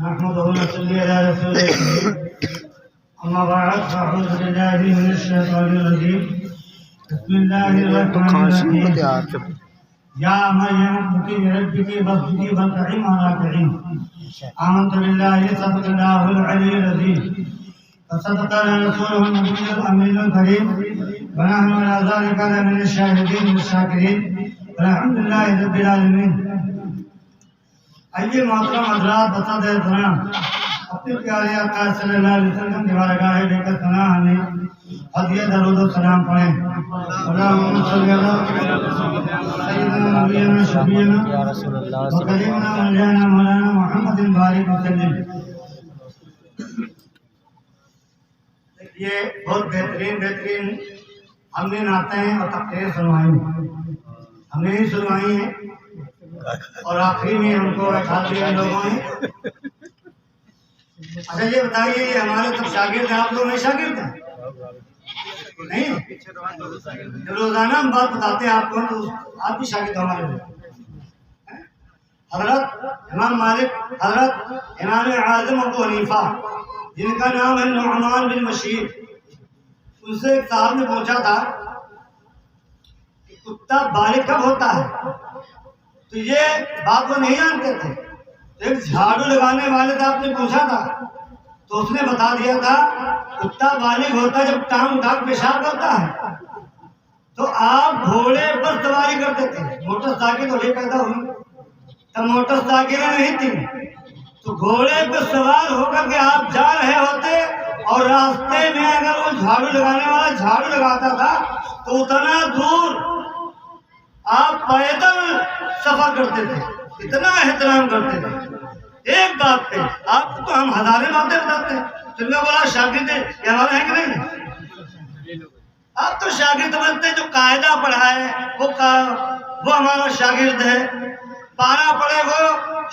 نحمده ونصلي على رسوله الكريم أما بعد فأعوذ بالله من الشيطان الرجيم بسم الله الرحمن الرحيم يا مريم اقنتي لربك واسجدي واركعي مع الراكعين آمنت بالله صدق الله العلي العظيم وصدق رسوله النبي الأمين الكريم ونحن على ذلك لمن الشاهدين والشاكرين والحمد لله رب العالمين. آئیے محترم حضرات بتا دے سنا اپنے پیارے آقا صلی اللہ علیہ وسلم کی بارگاہ لے کر سنا ہمیں ہدیہ درود و سلام پڑھیں. اللہم صلی اللہ سیدنا نبینا شفیعنا وکریمنا مولانا مولانا محمد بارک وسلم. یہ بہت بہترین ہم نے نعتیں اور تقریر سنوائی ہم نے ہی سنوائی ہیں اور آخری میں ہم کو اٹھا دیا لوگوں نے. اچھا یہ بتائیے یہ ہمارے سب شاگرد ہیں, آپ لوگ نہیں شاگرد ہیں؟ نہیں, روزانہ ہم بات بتاتے ہیں آپ کو تو آپ بھی شاگرد ہمارے لوگ. حضرت امام مالک, حضرت امام اعظم ابو حنیفہ جن کا نام ہے نعمان بن بشیر, ان سے ایک صاحب نے پوچھا تھا کہ کتا بالغ کب ہوتا ہے؟ تو یہ بات وہ نہیں جانتے تھے. ایک جھاڑو لگانے والے سے آپ نے پوچھا تھا تو اس نے بتا دیا تھا کتا بالغ ہوتا ہے جب ٹانگ اٹھا کے پیشاب کرتا ہے. تو آپ گھوڑے پر سواری کرتے تھے, موٹر سائیکل تو لے پیدا ہوئی تب موٹر سائیکلیں نہیں تھی, تو گھوڑے پہ سوار ہو کر کے آپ جا رہے ہوتے اور راستے میں اگر وہ جھاڑو لگانے والا جھاڑو لگاتا تھا تو اتنا دور آپ پیدل سفر کرتے تھے, اتنا احترام کرتے تھے. ایک بات پہ آپ کو ہم ہزاریں باتیں بتاتے ہیں, تم نے بولا شاگرد ہے یہ ہمارا ہے کہ نہیں؟ آپ تو شاگرد بنتے جو قاعدہ پڑھا ہے وہ ہمارا شاگرد ہے, پارا پڑھے وہ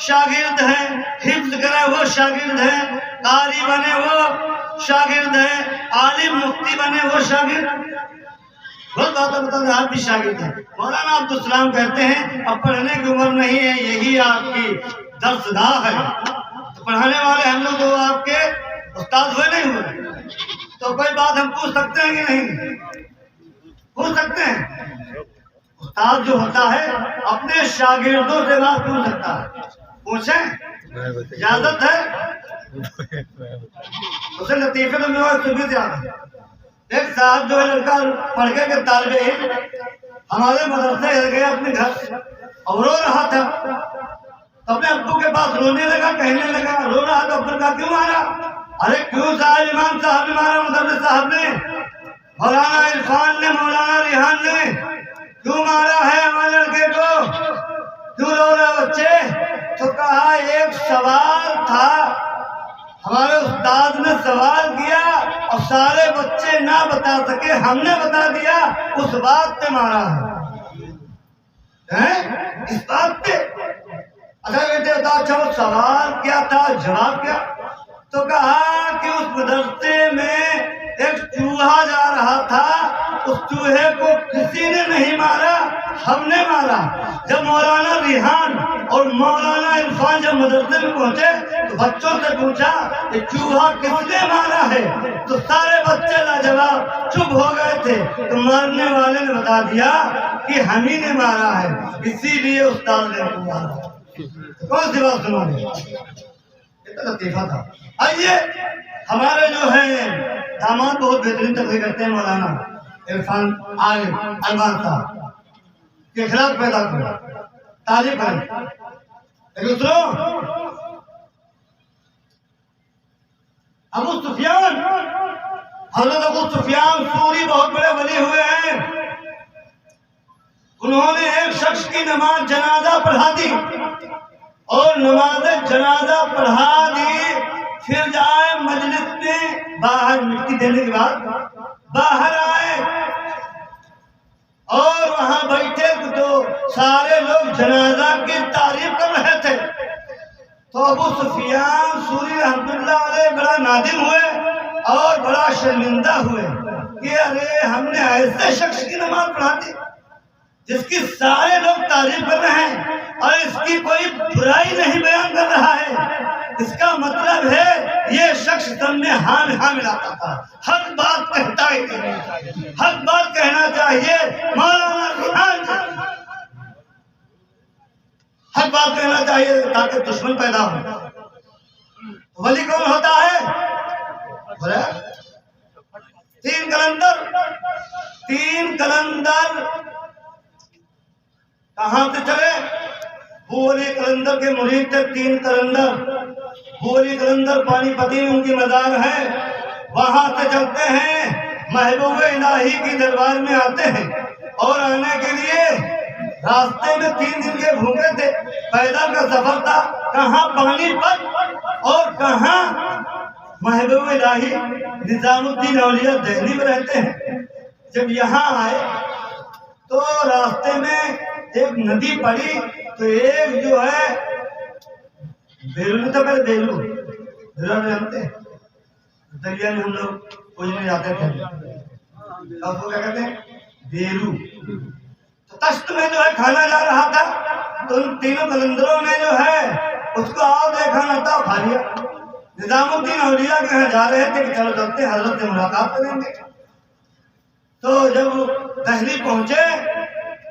شاگرد ہے, حفظ کرے وہ شاگرد ہے, قاری بنے وہ شاگرد ہے, عالم مفتی بنے وہ شاگرد. بہت باتیں بتاتے ہیں آپ بھی شاگرد ہیں. مولانا عبدالسلام کہتے ہیں اب پڑھنے کی عمر نہیں ہے, یہی آپ کی درس گاہ ہے. تو پڑھانے والے ہم لوگ وہ آپ کے استاد ہوئے نہیں ہوئے, تو کوئی بات ہم پوچھ سکتے ہیں کہ نہیں پوچھ سکتے ہیں؟ استاد جو ہوتا ہے اپنے شاگردوں سے بات پوچھ سکتا ہے. پوچھیں, اجازت ہے. اسے لطیفے تو میں صبح سے آتا ہے. ایک صاحب جو ہے لڑکا پڑھ کے طالب علم ہمارے مدرسے گئے اپنے گھر اور رو رہا تھا, تو اپنے ابو کے پاس رونے لگا, کہنے لگا, رو رہا تو ابو کا کیوں مارا؟ ارے کیوں صاحب, امام صاحب نے مارا, مدرس صاحب نے, مولانا عرفان نے, مولانا ریحان نے کیوں مارا ہے ہمارے لڑکے کو, کیوں رو رہے بچے؟ تو کہا ایک سوال تھا, ہمارے استاد نے سوال کیا اور سارے بچے نہ بتا سکے, ہم نے بتا دیا, اس بات پہ مارا ہے. اس بات پہ اچھا بیٹے بتا, اچھا وہ سوال کیا تھا, جواب کیا؟ تو کہا کہ اس مدرسے میں ایک چوہا جا رہا تھا, اس چوہے کو کسی نے نہیں مارا, ہم نے مارا. جب مولانا ریحان اور مولانا عرفان جب مدرسے میں پہنچے تو بچوں سے پوچھا کہ چوہا کس نے مارا ہے, تو سارے بچے لاجواب چپ ہو گئے تھے. تو مارنے والے نے بتا دیا کہ ہم ہی نے مارا ہے, اسی لیے استاد نے مارا. کون سی بات سنا دیا, یہ تو لطیفہ تھا. آئیے ہمارے جو ہے داماد بہت بہترین تقریر کرتے ہیں, مولانا عرفان عالم المان صاحب کے اخلاق پیدا کریں, تعریف کریں. لیکن سنو, ابو سفیان, حضرت ابو سفیان سوری بہت بڑے ولی ہوئے ہیں. انہوں نے ایک شخص کی نماز جنازہ پڑھا دی اور نماز جنازہ پڑھا دی, پھر جائے مجلس میں باہر مٹی دینے کے بعد باہر آئے اور وہاں بیٹھے تو سارے لوگ جنازہ کی تعریف کر رہے تھے. تو ابو سفیان سوری رحمۃ اللہ علیہ بڑا نادم ہوئے اور بڑا شرمندہ ہوئے کہ ارے ہم نے ایسے شخص کی نماز پڑھا دی جس کی سارے لوگ تعریف کر رہے ہیں اور اس کی کوئی برائی نہیں بیان کر رہا ہے, اس کا مطلب ہے یہ شخص تم میں ہاں ملاتا تھا، حق بات کہتا ہی نہیں، حق بات کہنا چاہیے مولانا ریحان جی، حق بات کہنا چاہیے تاکہ دشمن پیدا ہو۔ ولی کون ہوتا ہے؟ تین کلندر کہاں سے چلے؟ ولی کلندر کے مرید تھے تین کلندر، ولی کلندر پانی پتی میں ان کی مزار ہے، وہاں سے چلتے ہیں محبوب الہی کی دربار میں آتے ہیں، اور آنے کے لیے راستے میں 3 دن کے بھوکے تھے، پیدل کا سفر تھا، کہاں پانی پت اور کہاں محبوب الہی نظام الدین اولیاء دہلی میں رہتے ہیں۔ جب یہاں آئے تو راستے میں ایک ندی پڑی، تو ایک جو ہے بیلو تھا، پہلے بیلو جانتے ہیں دریا میں ہم لوگ پوجنے جاتے تھے، اب وہ کیا کہتے ہیں بیلو، تو تشت میں جو ہے کھانا جا رہا تھا، تو ان تینوں کلندروں نے جو ہے اس کو آؤ دیکھا نہ تھا کھا لیا۔ نظام الدین اولیاء کے یہاں جا رہے تھے کہ چلو چلتے حضرت سے ملاقات کریں گے، تو جب دہلی پہنچے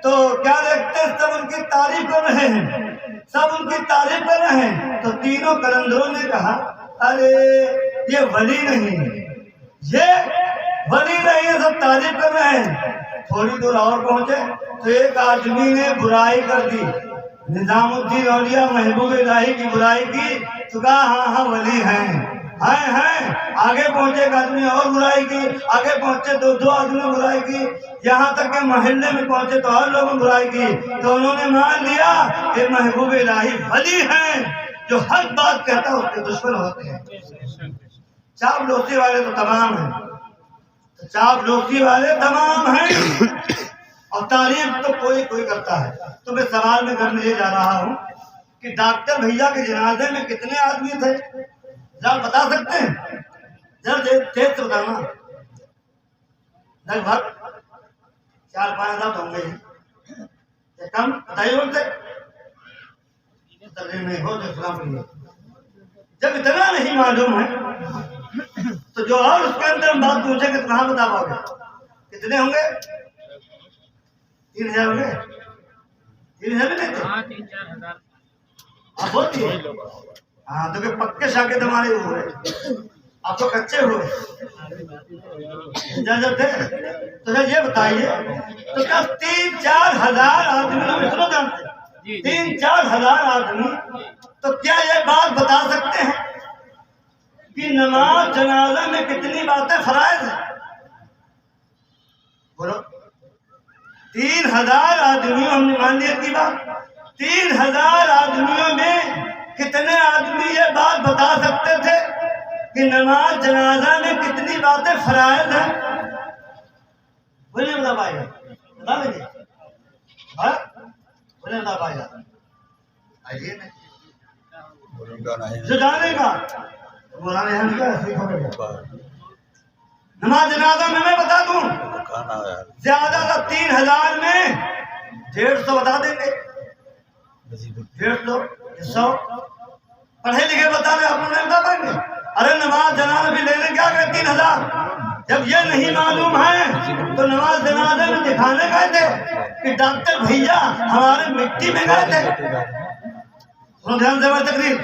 تو کیا دیکھتے سب ان کی تعریف کر رہے ہیں، سب ان کی تعریف کر رہے ہیں، تو تینوں کلندروں نے کہا ارے یہ ولی نہیں، یہ ولی نہیں ہے، سب تعریف کر رہے ہیں۔ تھوڑی دور اور پہنچے تو ایک آدمی نے برائی کر دی، نظام الدین اولیاء محبوب الہی کی برائی کی، تو کہا ہاں ولی ہیں۔ آگے پہنچے ایک آدمی اور برائی کی، آگے پہنچے تو 2 آدمی نے برائی کی، یہاں تک کہ محلے میں پہنچے تو اور لوگوں نے برائی کی، تو انہوں نے مان لیا کہ محبوب الہی ولی ہیں، جو حق بات کہتا ہے اس کے دشمن ہوتے ہیں۔ چاپلوسی والے تو تمام ہیں، چاپلوسی والے تمام ہیں، اور تعریف تو کوئی کرتا ہے۔ تو میں سوال میں کرنے یہ جا رہا ہوں کہ ڈاکٹر بھیا کے جنازے میں کتنے آدمی تھے؟ ذرا بتا سکتے ہیں؟ ذرا تیز سے بتانا۔ لگ بھگ 4-5 ہزار ہوں گے، کم بتائیے ان سے نہیں ہو تو اسلام کے لیے۔ جب اتنا نہیں معلوم ہے تو جو اور اس کے اندر ہم بات پوچھیں گے تو کہاں بتا پاؤ گے؟ کتنے ہوں گے؟ 3000 ہوں گے؟ 3000 بھی نہیں تھے؟ 3-4 ہزار آپ ہوتی ہے؟ ہاں تو کہ پکے شاگرد ہمارے ہوئے، آپ تو کچے ہوئے جب تھے۔ تو یہ بتائیے تو کیا 3-4 ہزار آدمی ہم اتنا جانتے ہیں؟ 3-4 ہزار آدمی، تو کیا یہ بات بتا سکتے ہیں کہ نماز جنازہ میں کتنی باتیں فرائض ہیں؟ بولو 3000 آدمیوں، ہم نے مان لیا کی بات، 3000 آدمیوں میں کتنے آدمی یہ بات بتا سکتے تھے کہ نماز جنازہ میں کتنی باتیں فرائض ہیں؟ بولے بتا پائے گا؟ بتا لیں گے؟ بولے بتا پائے گا؟ آئیے جو جانے گا مولانا ہم کیا نماز جنازہ میں بتا دوں زیادہ تر 3000 میں 150 بتا دیں گے، 150 100 پڑھے لکھے بتا دیں، آپ نہیں بتا پائیں گے؟ ارے نماز جنازہ بھی لے لیں، کیا کہ 3000 جب یہ نہیں معلوم ہے تو نماز جنازے میں دکھانے گئے تھے کہ ڈاکٹر بھیا ہمارے مٹی میں گئے تھے۔ دھیان سے بڑھ تقریر،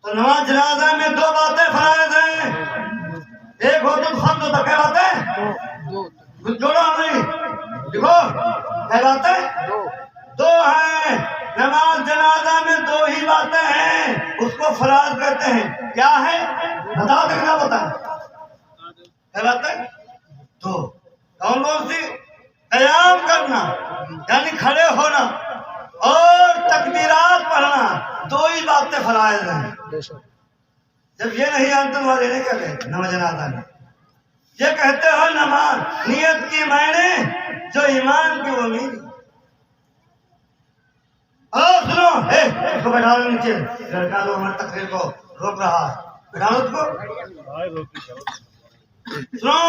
تو نماز جنازہ میں 2 باتیں فرائض ہیں، ایک ہو تو خط ہوتا، کیا باتیں جوڑو ہمیں دیکھو، کیا باتیں 2 ہیں۔ نماز جنازہ میں 2 ہی باتیں ہیں، اس کو فرائض کہتے ہیں، کیا ہے بتا دیں؟ کیا بتا کیا باتیں 2؟ کون کون سی؟ قیام کرنا یعنی کھڑے ہونا اور تکبیرات پڑھنا، 2 ہی باتیں فرائض ہیں۔ جب یہ نہیں جانتے تمہارے نہیں کہتے نماز جنازہ میں، یہ کہتے ہو نماز نیت کی میں نے جو ایمان کی امید۔ سنو اس کو بیٹھا لو نیچے، لڑکا لو ہماری تقریر کو روک رہا ہے، بیٹھا لو اس کو۔ سنو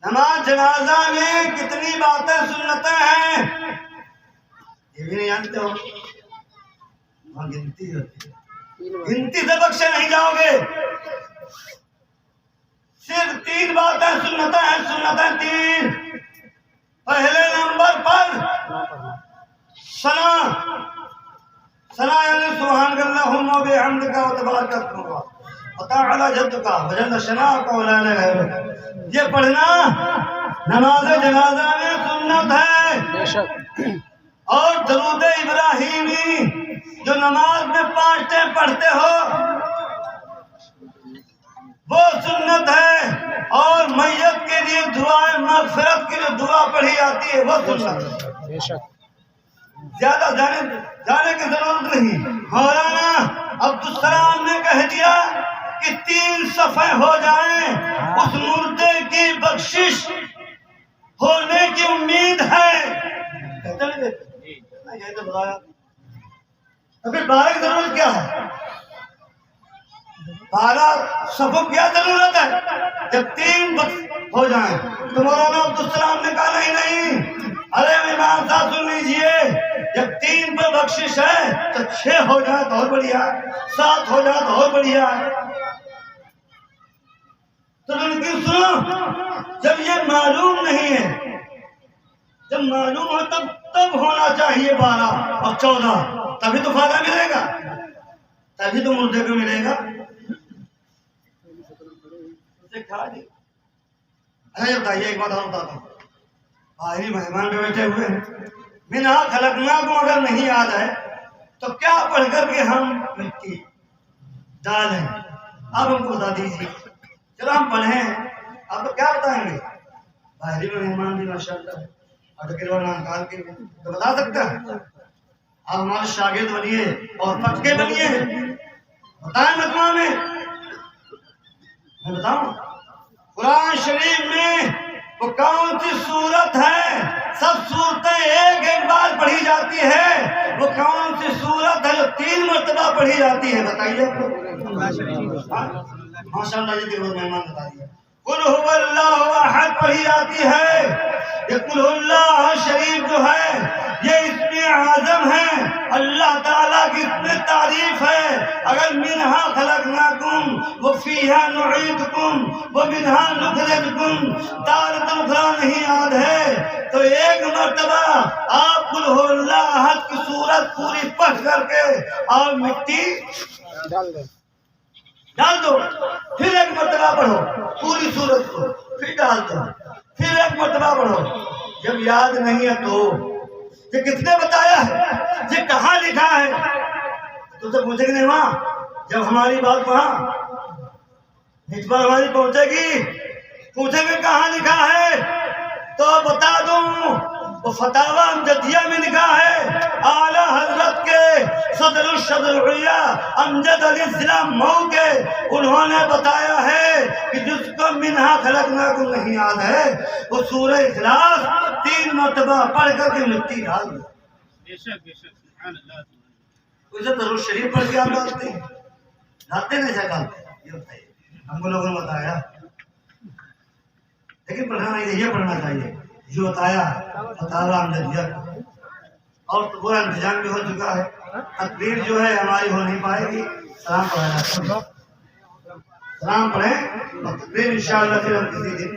نماز جنازہ میں کتنی باتیں سنتیں ہیں یہ بھی نہیں جانتے ہو؟ وہاں گنتی ہوتی ہے، گنتی سے بخشے نہیں جاؤ گے. صرف 3 باتیں سنتیں ہیں، سنتیں 3. پہلے نمبر پر ثنا، ثنا یعنی سبحان اللہم و بحمدک و تبارک اسمک وتعالی جدک وجل ثناؤک ولا الہ غیرک. یہ پڑھنا نماز جنازہ میں سنت ہے. اور درود ابراہیمی جو نماز میں 5 ٹائم پڑھتے ہو وہ سنت ہے. اور میت کے لیے دعائیں مغفرت کی جو دعا پڑھی جاتی ہے وہ سنت ہے. زیادہ جانے کی ضرورت نہیں. مولانا عبدالسلام نے کہہ دیا کہ 3 صفحے ہو جائیں اس مردے کی بخشش ہونے کی امید ہے. پھر 12 کی ضرورت کیا ہے؟ 12 صفوں کی کیا ضرورت ہے جب 3 ہو جائیں؟ تو مولانا عبدالسلام نے کہا نہیں، ارے امام صاحب سن لیجئے، جب 3 پہ بخشش ہے تو 6 ہو جائے تو اور بڑھیا، 7 ہو جائے تو اور بڑھیا. تو لیکن سنو، جب یہ معلوم نہیں ہے، جب معلوم ہو تب ہونا چاہیے 12 اور 14، تبھی تو فائدہ ملے گا، تبھی تو مردے کو ملے گا. اچھا بتائیے ایک بات اور بتاتا ہوں. باہری مہمان پہ بیٹھے ہوئے ہیں، منہا خلقناکم اگر نہیں یاد ہے تو کیا پڑھ کر کے ہم مٹی ڈالیں؟ آپ ہم کو بتا دیجیے. چلو ہم پڑھیں، آپ کو کیا بتائیں گے؟ باہری مہمان بھی ماشاء اللہ نام کے تو بتا سکتا ہے. آپ ہمارے شاگرد بنیے اور پکے بنیے، بتائیں مجموعہ میں. میں بتاؤں قرآن شریف میں وہ کون سی صورت ہے؟ سب صورتیں ایک بار پڑھی جاتی ہے، وہ کون سی صورت ہے جو 3 مرتبہ پڑھی جاتی ہے؟ بتائیے. ماشاء اللہ یہ دیکھو مہمان بتا دیا. قل هو اللہ احد پڑھی جاتی ہے. یہ قل اللہ شریف جو ہے یہ اسم اعظم ہے، اللہ تعالیٰ کی اتنی تعریف ہے. اگر منہا خلقناکم وفیہا نعیدکم ومنہا نخرجکم تارۃ اخری نہیں یاد ہے تو 1 مرتبہ آپ قل هو اللہ احد کی سورت پوری پڑھ کر کے اور مٹی ڈال دو. پھر 1 مرتبہ پڑھو پوری سورت کو، پھر ڈال دو، پھر 1 مرتبہ پڑھو. جب یاد نہیں ہے تو یہ کس نے بتایا ہے؟ یہ کہاں لکھا ہے؟ تو سے پوچھیں گے نہیں وہاں جب ہماری بات وہاں اس پر ہماری پہنچے گی، پوچھیں گے کہاں لکھا ہے تو بتا دوں. وہ فتاوی امجدیہ میں لکھا ہے. اعلیٰ حضرت کے صدر الشرعیہ امجد علیہ السلام مئو کے انہوں نے بتایا ہے کہ جس کو منہا خلقناکم نہیں یاد ہے وہ سورہ اخلاص 3 مرتبہ پڑھ کر کے مٹی ڈال دو. اسے درود شریف پڑھ کے آپ ڈالتے ہیں، ڈالتے نہیں ڈالتے؟ یہ بتائیے. ہم کو لوگوں نے بتایا لیکن پڑھنا نہیں، یہ پڑھنا چاہیے جو بتایا فتاوی امجدیہ. اور پورا انتظام بھی ہو چکا ہے. تقریر جو ہے ہماری ہو نہیں پائے گی. سلام پڑھنا، سلام پڑھیں اور تقریر انشاءاللہ پھر ہم کسی دن